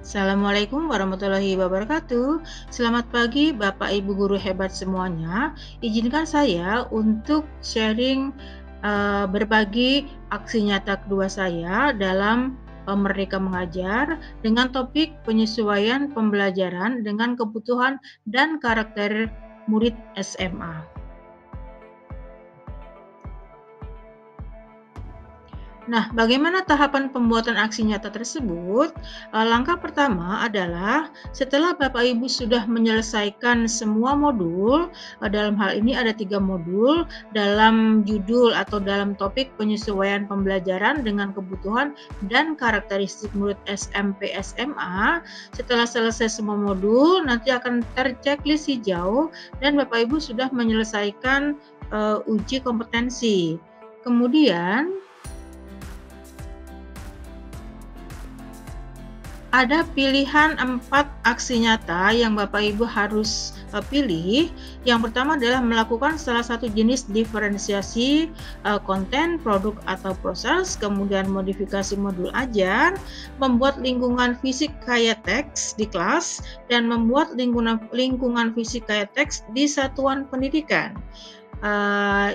Assalamualaikum warahmatullahi wabarakatuh. Selamat pagi Bapak Ibu guru hebat semuanya. Izinkan saya untuk sharing berbagi aksi nyata kedua saya dalam Merdeka Mengajar dengan topik penyesuaian pembelajaran dengan kebutuhan dan karakter murid SMA. Nah, bagaimana tahapan pembuatan aksi nyata tersebut? Langkah pertama adalah setelah Bapak Ibu sudah menyelesaikan semua modul, dalam hal ini ada 3 modul dalam judul atau dalam topik penyesuaian pembelajaran dengan kebutuhan dan karakteristik murid SMP SMA. Setelah selesai semua modul, nanti akan terchecklist hijau dan Bapak Ibu sudah menyelesaikan uji kompetensi. Kemudian ada pilihan 4 aksi nyata yang Bapak Ibu harus pilih. Yang pertama adalah melakukan salah satu jenis diferensiasi konten, produk atau proses, kemudian modifikasi modul ajar, membuat lingkungan fisik kayak teks di kelas, dan membuat lingkungan fisik kayak teks di satuan pendidikan.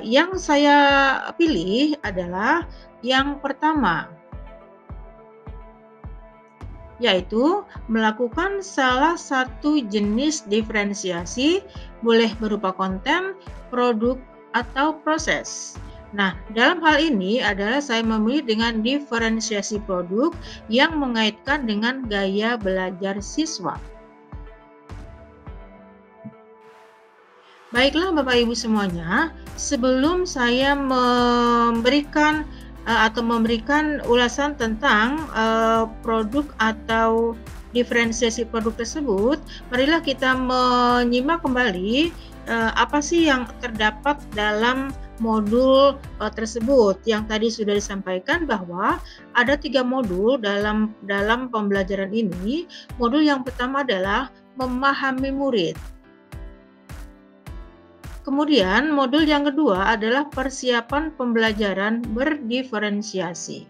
Yang saya pilih adalah yang pertama, yaitu melakukan salah satu jenis diferensiasi, boleh berupa konten, produk, atau proses. Nah, dalam hal ini adalah saya memilih dengan diferensiasi produk yang mengaitkan dengan gaya belajar siswa. Baiklah Bapak Ibu semuanya, sebelum saya memberikan ulasan tentang produk atau diferensiasi produk tersebut, marilah kita menyimak kembali apa sih yang terdapat dalam modul tersebut. Yang tadi sudah disampaikan bahwa ada 3 modul dalam pembelajaran ini. Modul yang pertama adalah memahami murid. Kemudian modul yang kedua adalah persiapan pembelajaran berdiferensiasi.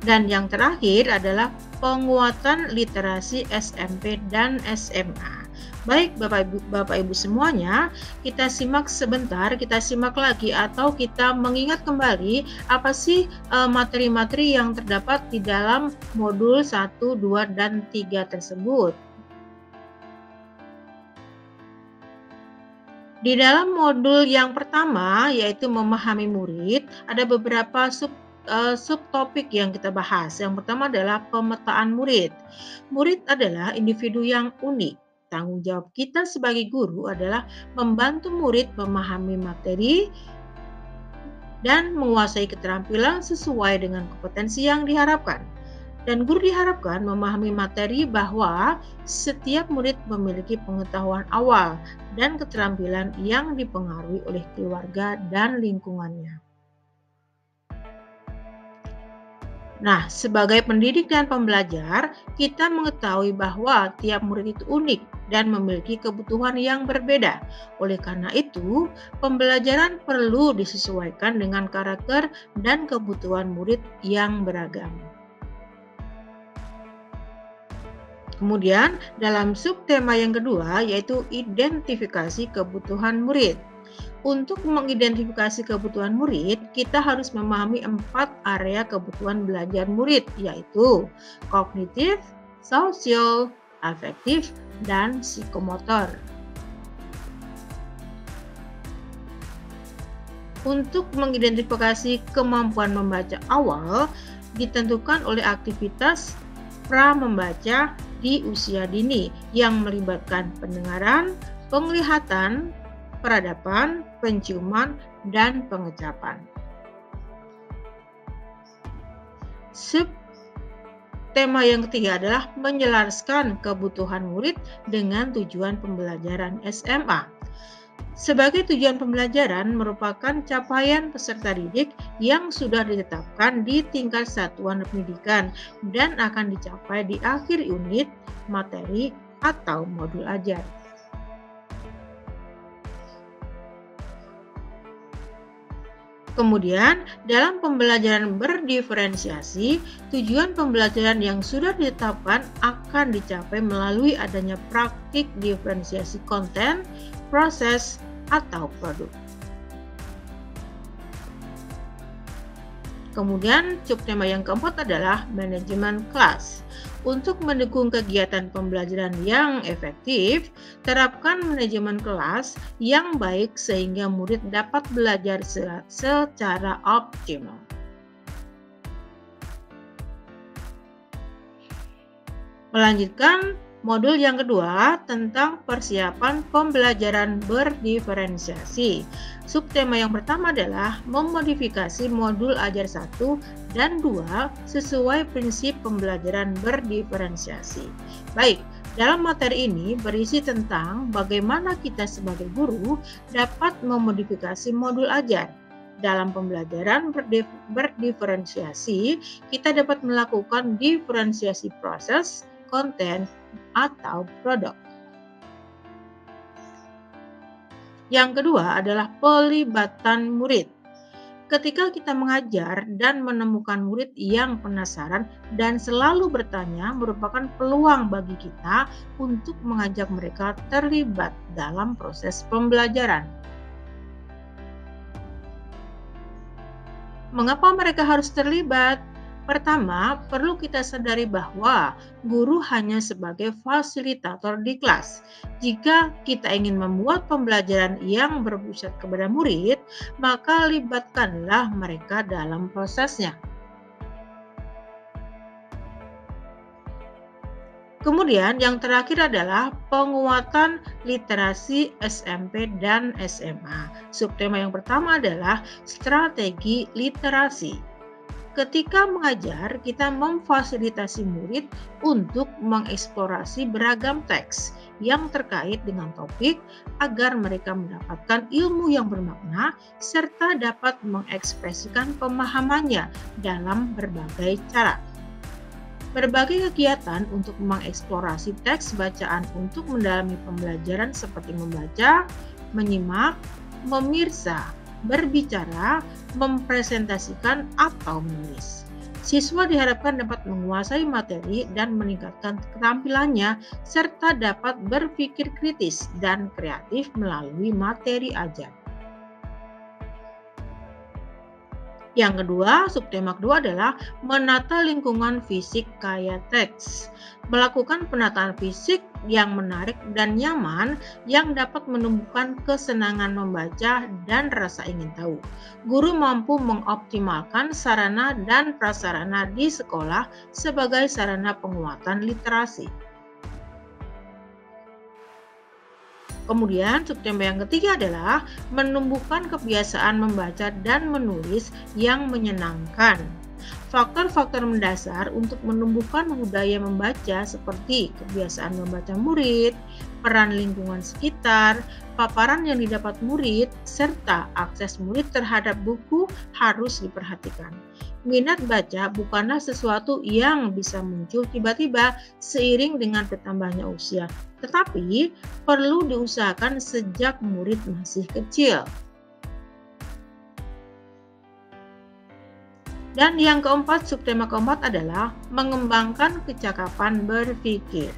Dan yang terakhir adalah penguatan literasi SMP dan SMA. Baik Bapak Ibu semuanya, kita simak sebentar, kita simak lagi atau kita mengingat kembali apa sih materi-materi yang terdapat di dalam modul 1, 2, dan 3 tersebut. Di dalam modul yang pertama, yaitu memahami murid, ada beberapa subtopik yang kita bahas. Yang pertama adalah pemetaan murid. Murid adalah individu yang unik. Tanggung jawab kita sebagai guru adalah membantu murid memahami materi dan menguasai keterampilan sesuai dengan kompetensi yang diharapkan. Dan guru diharapkan memahami materi bahwa setiap murid memiliki pengetahuan awal dan keterampilan yang dipengaruhi oleh keluarga dan lingkungannya. Nah, sebagai pendidik dan pembelajar, kita mengetahui bahwa tiap murid itu unik dan memiliki kebutuhan yang berbeda. Oleh karena itu, pembelajaran perlu disesuaikan dengan karakter dan kebutuhan murid yang beragam. Kemudian dalam subtema yang kedua yaitu identifikasi kebutuhan murid. Untuk mengidentifikasi kebutuhan murid, kita harus memahami 4 area kebutuhan belajar murid, yaitu kognitif, sosial, afektif, dan psikomotor. Untuk mengidentifikasi kemampuan membaca awal, ditentukan oleh aktivitas pra membaca di usia dini yang melibatkan pendengaran, penglihatan, peradaban, penciuman, dan pengecapan. Subtema yang ketiga adalah menyelaraskan kebutuhan murid dengan tujuan pembelajaran SMA. Sebagai tujuan pembelajaran merupakan capaian peserta didik yang sudah ditetapkan di tingkat satuan pendidikan dan akan dicapai di akhir unit, materi, atau modul ajar. Kemudian, dalam pembelajaran berdiferensiasi, tujuan pembelajaran yang sudah ditetapkan akan dicapai melalui adanya praktik diferensiasi konten, proses, atau produk. Kemudian, subtema yang keempat adalah manajemen kelas. Untuk mendukung kegiatan pembelajaran yang efektif, terapkan manajemen kelas yang baik sehingga murid dapat belajar secara optimal. Melanjutkan modul yang kedua tentang persiapan pembelajaran berdiferensiasi. Subtema yang pertama adalah memodifikasi modul ajar 1 dan 2 sesuai prinsip pembelajaran berdiferensiasi. Baik, dalam materi ini berisi tentang bagaimana kita sebagai guru dapat memodifikasi modul ajar. Dalam pembelajaran berdiferensiasi, kita dapat melakukan diferensiasi proses, konten, atau produk. Yang kedua adalah pelibatan murid. Ketika kita mengajar dan menemukan murid yang penasaran dan selalu bertanya merupakan peluang bagi kita untuk mengajak mereka terlibat dalam proses pembelajaran. Mengapa mereka harus terlibat? Pertama, perlu kita sadari bahwa guru hanya sebagai fasilitator di kelas. Jika kita ingin membuat pembelajaran yang berpusat kepada murid, maka libatkanlah mereka dalam prosesnya. Kemudian yang terakhir adalah penguatan literasi SMP dan SMA. Subtema yang pertama adalah strategi literasi. Ketika mengajar, kita memfasilitasi murid untuk mengeksplorasi beragam teks yang terkait dengan topik agar mereka mendapatkan ilmu yang bermakna serta dapat mengekspresikan pemahamannya dalam berbagai cara. Berbagai kegiatan untuk mengeksplorasi teks bacaan untuk mendalami pembelajaran seperti membaca, menyimak, memirsa, berbicara, mempresentasikan, atau menulis. Siswa diharapkan dapat menguasai materi dan meningkatkan keterampilannya serta dapat berpikir kritis dan kreatif melalui materi ajar. Yang kedua, subtema kedua adalah menata lingkungan fisik kaya teks. Melakukan penataan fisik yang menarik dan nyaman yang dapat menumbuhkan kesenangan membaca dan rasa ingin tahu. Guru mampu mengoptimalkan sarana dan prasarana di sekolah sebagai sarana penguatan literasi. Kemudian subtema yang ketiga adalah menumbuhkan kebiasaan membaca dan menulis yang menyenangkan. Faktor-faktor mendasar untuk menumbuhkan budaya membaca seperti kebiasaan membaca murid, peran lingkungan sekitar, paparan yang didapat murid, serta akses murid terhadap buku harus diperhatikan. Minat baca bukanlah sesuatu yang bisa muncul tiba-tiba seiring dengan bertambahnya usia, tetapi perlu diusahakan sejak murid masih kecil. Dan yang keempat, subtema keempat adalah mengembangkan kecakapan berpikir.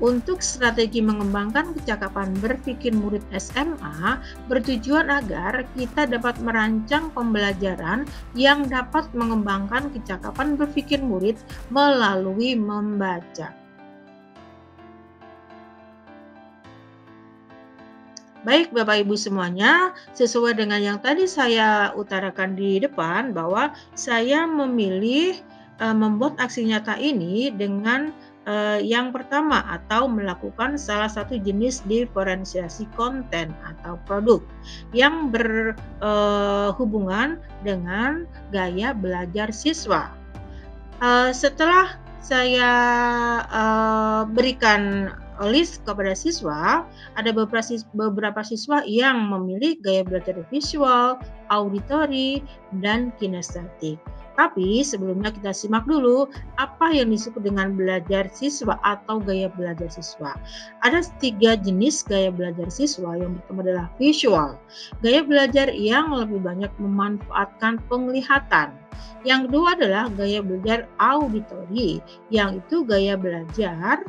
Untuk strategi mengembangkan kecakapan berpikir murid SMA bertujuan agar kita dapat merancang pembelajaran yang dapat mengembangkan kecakapan berpikir murid melalui membaca. Baik Bapak Ibu semuanya, sesuai dengan yang tadi saya utarakan di depan bahwa saya memilih membuat aksi nyata ini dengan yang pertama atau melakukan salah satu jenis diferensiasi konten atau produk yang berhubungan dengan gaya belajar siswa. Setelah saya berikan list kepada siswa, ada beberapa siswa yang memilih gaya belajar visual, auditory, dan kinestetik. Tapi sebelumnya kita simak dulu apa yang disebut dengan belajar siswa atau gaya belajar siswa. Ada 3 jenis gaya belajar siswa. Yang pertama adalah visual, gaya belajar yang lebih banyak memanfaatkan penglihatan. Yang kedua adalah gaya belajar auditory, yang itu gaya belajar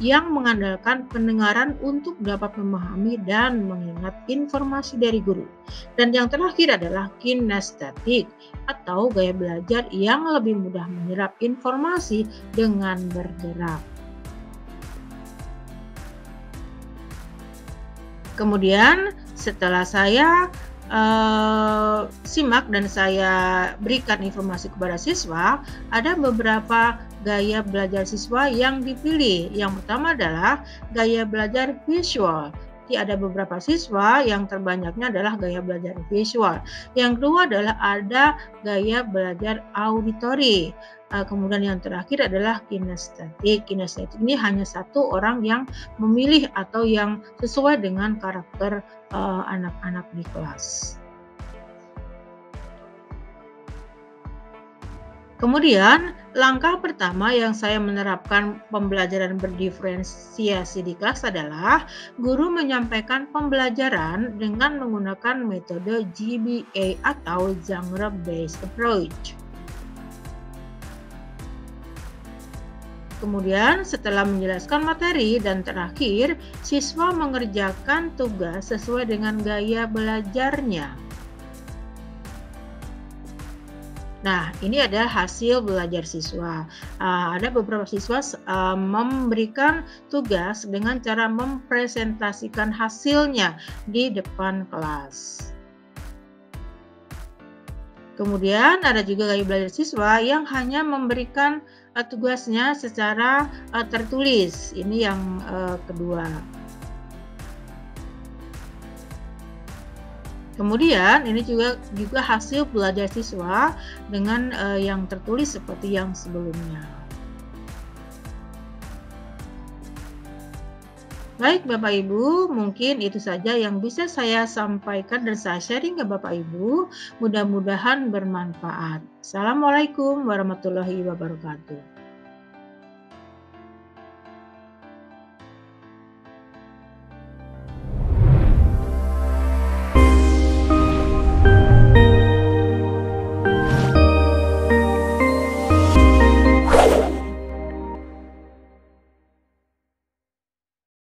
yang mengandalkan pendengaran untuk dapat memahami dan mengingat informasi dari guru. Dan yang terakhir adalah kinestetik atau gaya belajar yang lebih mudah menyerap informasi dengan bergerak. Kemudian setelah saya simak dan saya berikan informasi kepada siswa, ada beberapa gaya belajar siswa yang dipilih. Yang pertama adalah gaya belajar visual. Jadi ada beberapa siswa yang terbanyaknya adalah gaya belajar visual. Yang kedua adalah ada gaya belajar auditory. Kemudian yang terakhir adalah kinestetik. Kinestetik ini hanya satu orang yang memilih atau yang sesuai dengan karakter anak-anak di kelas. Kemudian, langkah pertama yang saya menerapkan pembelajaran berdiferensiasi di kelas adalah guru menyampaikan pembelajaran dengan menggunakan metode GBA atau Genre Based Approach. Kemudian setelah menjelaskan materi dan terakhir, siswa mengerjakan tugas sesuai dengan gaya belajarnya. Nah, ini adalah hasil belajar siswa. Ada beberapa siswa memberikan tugas dengan cara mempresentasikan hasilnya di depan kelas. Kemudian ada juga gaya belajar siswa yang hanya memberikan tugasnya secara tertulis. Ini yang kedua. Kemudian ini juga hasil belajar siswa dengan yang tertulis seperti yang sebelumnya. Baik Bapak Ibu, mungkin itu saja yang bisa saya sampaikan dan saya sharing ke Bapak Ibu. Mudah-mudahan bermanfaat. Assalamualaikum warahmatullahi wabarakatuh.